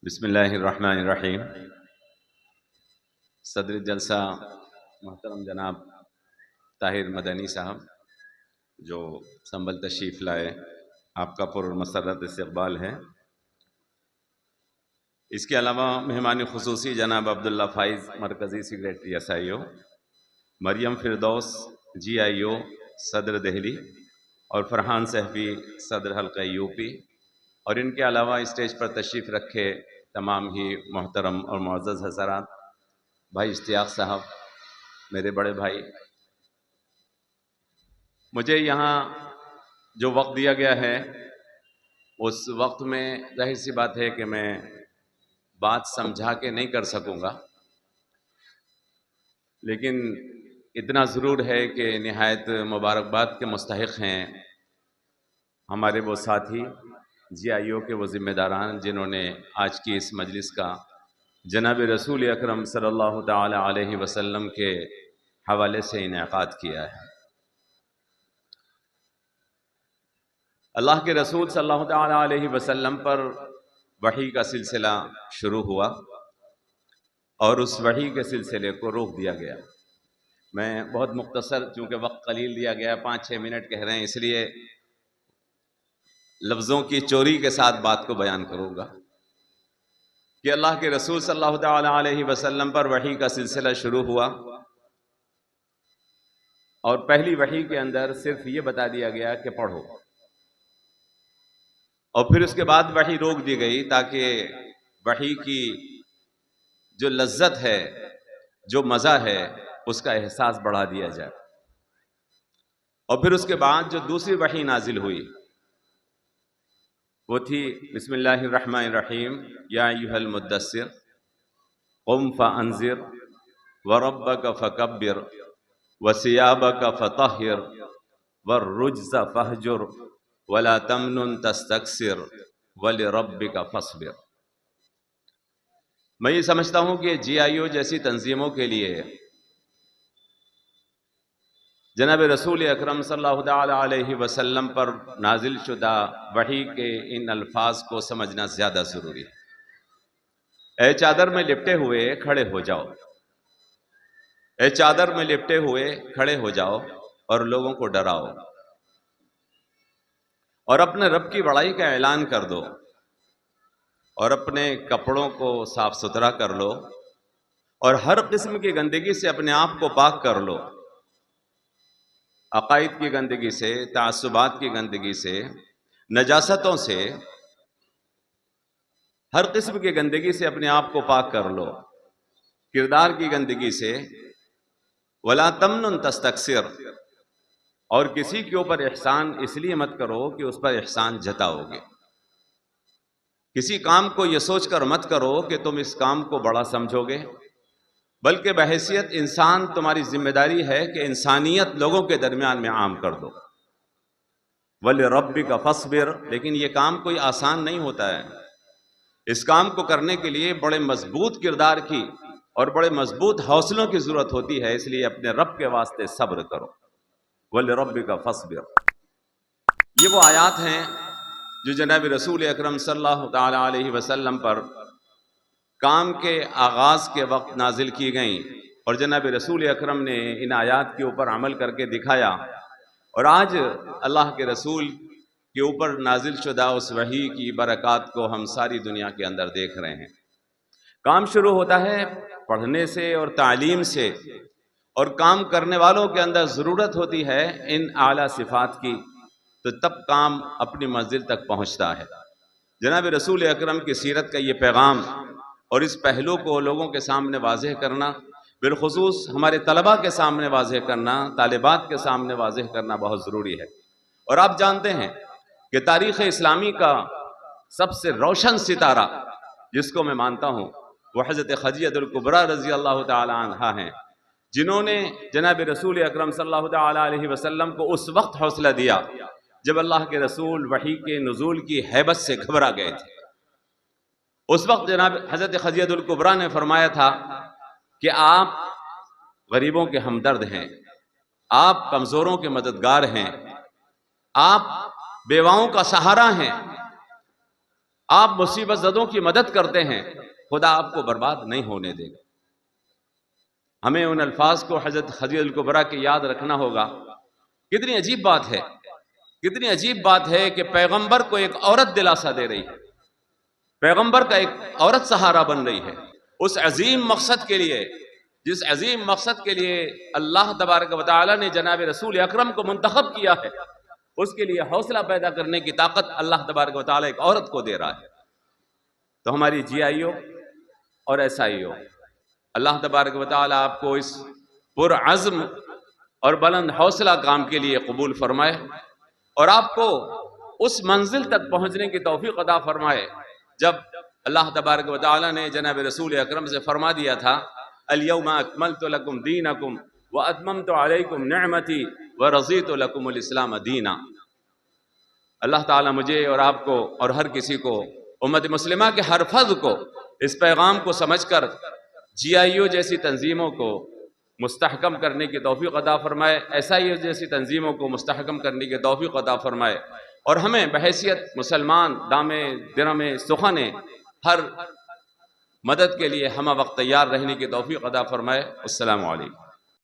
بسم اللہ الرحمن الرحیم۔ صدر جلسہ محترم جناب طاہر مدنی صاحب جو سنبھل تشریف لائے، آپ کا پرمسرت استقبال ہے۔ اس کے علاوہ مہمان خصوصی جناب عبداللہ فائز مرکزی سیکریٹری SIO، مریم فردوس GIO صدر دہلی، اور فرحان صحفی صدر حلقہ UP، اور ان کے علاوہ اسٹیج پر تشریف رکھے تمام ہی محترم اور معزز حضرات، بھائی اشتیاق صاحب میرے بڑے بھائی، مجھے یہاں جو وقت دیا گیا ہے اس وقت میں ظاہر سی بات ہے کہ میں بات سمجھا کے نہیں کر سکوں گا، لیکن اتنا ضرور ہے کہ نہایت مبارکباد کے مستحق ہیں ہمارے وہ ساتھی GIO کے وہ ذمہ داران جنہوں نے آج کی اس مجلس کا جناب رسول اکرم صلی اللہ تعالی علیہ وسلم کے حوالے سے انعقاد کیا ہے۔ اللہ کے رسول صلی اللہ تعالی علیہ وسلم پر وحی کا سلسلہ شروع ہوا اور اس وحی کے سلسلے کو روک دیا گیا۔ میں بہت مختصر، چونکہ وقت قلیل دیا گیا، 5-6 منٹ کہہ رہے ہیں، اس لیے لفظوں کی چوری کے ساتھ بات کو بیان کروں گا کہ اللہ کے رسول صلی اللہ تعالی علیہ وسلم پر وحی کا سلسلہ شروع ہوا، اور پہلی وحی کے اندر صرف یہ بتا دیا گیا کہ پڑھو، اور پھر اس کے بعد وحی روک دی گئی تاکہ وحی کی جو لذت ہے، جو مزہ ہے، اس کا احساس بڑھا دیا جائے۔ اور پھر اس کے بعد جو دوسری وحی نازل ہوئی وہ تھی بسم اللہ الرحمن الرحیم، یا ایھا المدثر قم فانذر وربک فکبر وثیابک فطہر والرجز فہجر ولا تمنن تستکثر ولربک فاصبر۔ میں یہ سمجھتا ہوں کہ GIO جیسی تنظیموں کے لیے جناب رسول اکرم صلی اللہ تعالی علیہ وسلم پر نازل شدہ وحی کے ان الفاظ کو سمجھنا زیادہ ضروری ہے۔ اے چادر میں لپٹے ہوئے کھڑے ہو جاؤ، اے چادر میں لپٹے ہوئے کھڑے ہو جاؤ اور لوگوں کو ڈراؤ، اور اپنے رب کی بڑائی کا اعلان کر دو، اور اپنے کپڑوں کو صاف ستھرا کر لو، اور ہر قسم کی گندگی سے اپنے آپ کو پاک کر لو، عقائد کی گندگی سے، تعصبات کی گندگی سے، نجاستوں سے، ہر قسم کی گندگی سے اپنے آپ کو پاک کر لو، کردار کی گندگی سے، ولا تمنن تستکثر، اور کسی کے اوپر احسان اس لیے مت کرو کہ اس پر احسان جتاؤ گے، کسی کام کو یہ سوچ کر مت کرو کہ تم اس کام کو بڑا سمجھو گے، بلکہ بحیثیت انسان تمہاری ذمہ داری ہے کہ انسانیت لوگوں کے درمیان میں عام کر دو۔ وَلِرَبِّكَ فَاصْبِرْ، لیکن یہ کام کوئی آسان نہیں ہوتا ہے، اس کام کو کرنے کے لیے بڑے مضبوط کردار کی اور بڑے مضبوط حوصلوں کی ضرورت ہوتی ہے، اس لیے اپنے رب کے واسطے صبر کرو۔ وَلِرَبِّكَ فَاصْبِرْ، یہ وہ آیات ہیں جو جناب رسول اکرم صلی اللہ تعالی علیہ وسلم پر کام کے آغاز کے وقت نازل کی گئیں، اور جناب رسول اکرم نے ان آیات کے اوپر عمل کر کے دکھایا، اور آج اللہ کے رسول کے اوپر نازل شدہ اس وحی کی برکات کو ہم ساری دنیا کے اندر دیکھ رہے ہیں۔ کام شروع ہوتا ہے پڑھنے سے اور تعلیم سے، اور کام کرنے والوں کے اندر ضرورت ہوتی ہے ان اعلیٰ صفات کی، تو تب کام اپنی منزل تک پہنچتا ہے۔ جناب رسول اکرم کی سیرت کا یہ پیغام اور اس پہلو کو لوگوں کے سامنے واضح کرنا، بالخصوص ہمارے طلباء کے سامنے واضح کرنا، طالبات کے سامنے واضح کرنا بہت ضروری ہے۔ اور آپ جانتے ہیں کہ تاریخ اسلامی کا سب سے روشن ستارہ جس کو میں مانتا ہوں وہ حضرت خدیجہ الکبریٰ رضی اللہ تعالی عنہا ہیں، جنہوں نے جناب رسول اکرم صلی اللہ تعالی علیہ وسلم کو اس وقت حوصلہ دیا جب اللہ کے رسول وحی کے نزول کی ہیبت سے گھبرا گئے تھے۔ اس وقت جناب حضرت خدیجہ الکبریٰ نے فرمایا تھا کہ آپ غریبوں کے ہمدرد ہیں، آپ کمزوروں کے مددگار ہیں، آپ بیواؤں کا سہارا ہیں، آپ مصیبت زدوں کی مدد کرتے ہیں، خدا آپ کو برباد نہیں ہونے دے گا۔ ہمیں ان الفاظ کو حضرت خدیجہ الکبریٰ کی یاد رکھنا ہوگا۔ کتنی عجیب بات ہے، کتنی عجیب بات ہے کہ پیغمبر کو ایک عورت دلاسا دے رہی ہے، پیغمبر کا ایک عورت سہارا بن رہی ہے، اس عظیم مقصد کے لیے، جس عظیم مقصد کے لیے اللہ تبارک و تعالی نے جناب رسول اکرم کو منتخب کیا ہے، اس کے لیے حوصلہ پیدا کرنے کی طاقت اللہ تبارک و تعالی ایک عورت کو دے رہا ہے۔ تو ہماری جی آئی او اور ایس آئی او، اللہ تبارک و تعالی آپ کو اس پرعزم اور بلند حوصلہ کام کے لیے قبول فرمائے، اور آپ کو اس منزل تک پہنچنے کی توفیق عطا فرمائے جب اللہ تبارک و تعالی نے جناب رسول اکرم سے فرما دیا تھا الیوم اکملت لکم دینکم واتممت علیکم نعمتی ورضیت لکم الاسلام دینا۔ اللہ تعالیٰ مجھے اور آپ کو اور ہر کسی کو، امت مسلمہ کے ہر فرد کو اس پیغام کو سمجھ کر جی آئی او جیسی تنظیموں کو مستحکم کرنے کی توفیق عطا فرمائے، ایس آئی او جیسی تنظیموں کو مستحکم کرنے کی توفیق عطا فرمائے، اور ہمیں بحیثیت مسلمان دامے درمے سخنے ہر مدد کے لیے ہمہ وقت تیار رہنے کی توفیق عطا فرمائے۔ السلام علیکم۔